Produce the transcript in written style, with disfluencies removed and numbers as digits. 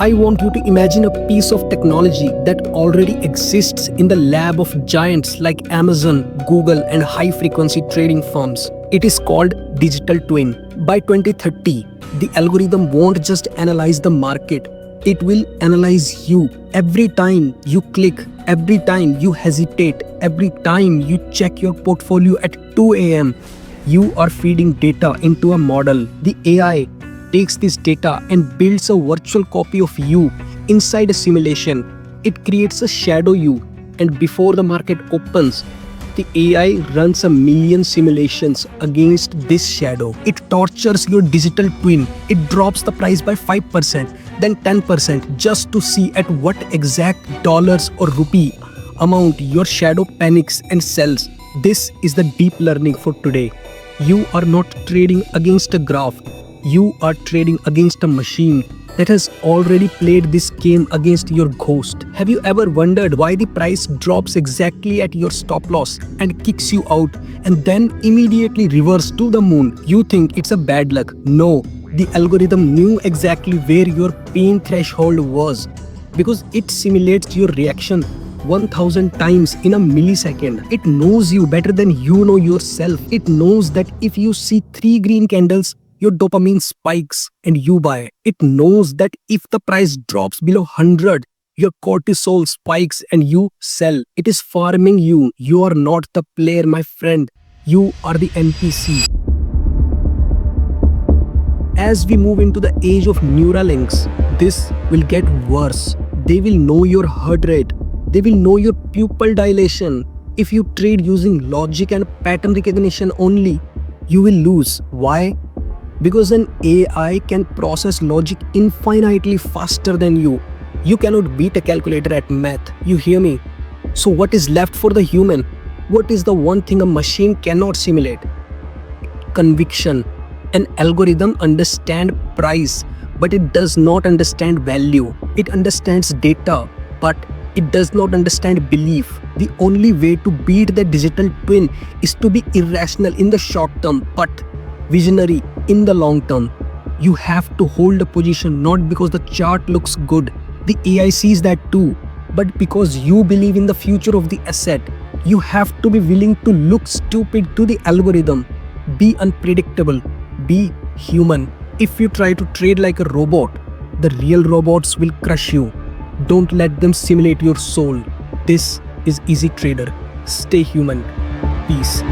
I want you to imagine a piece of technology that already exists in the lab of giants like Amazon, Google, and high frequency trading firms. It is called digital twin. By 2030, the algorithm won't just analyze the market, it will analyze you. Every time you click, every time you hesitate, every time you check your portfolio at 2 a.m., you are feeding data into a model. The AI takes this data and builds a virtual copy of you inside a simulation. It creates a shadow you, and before the market opens, the AI runs a million simulations against this shadow. It tortures your digital twin. It drops the price by 5%, then 10% just to see at what exact dollars or rupee amount your shadow panics and sells. This is the deep learning for today. You are not trading against a graph. You are trading against a machine that has already played this game against your ghost. Have you ever wondered why the price drops exactly at your stop loss and kicks you out and then immediately reverses to the moon? You think it's a bad luck. No, the algorithm knew exactly where your pain threshold was because it simulates your reaction 1000 times in a millisecond. It knows you better than you know yourself. It knows that if you see 3 green candles, your dopamine spikes and you buy. It knows that if the price drops below 100, your cortisol spikes and you sell. It is farming you. You are not the player, my friend. You are the NPC. As we move into the age of Neuralinks, this will get worse. They will know your heart rate. They will know your pupil dilation. If you trade using logic and pattern recognition only, you will lose. Why? Because an AI can process logic infinitely faster than you. You cannot beat a calculator at math. You hear me? So what is left for the human? What is the one thing a machine cannot simulate? Conviction. An algorithm understands price, but it does not understand value. It understands data, but it does not understand belief. The only way to beat the digital twin is to be irrational in the short term, but visionary in the long term. You have to hold a position not because the chart looks good. The AI sees that too, but because you believe in the future of the asset. You have to be willing to look stupid to the algorithm. Be unpredictable. Be human. If you try to trade like a robot, the real robots will crush you. Don't let them simulate your soul. This is Easy Trader. Stay human. Peace.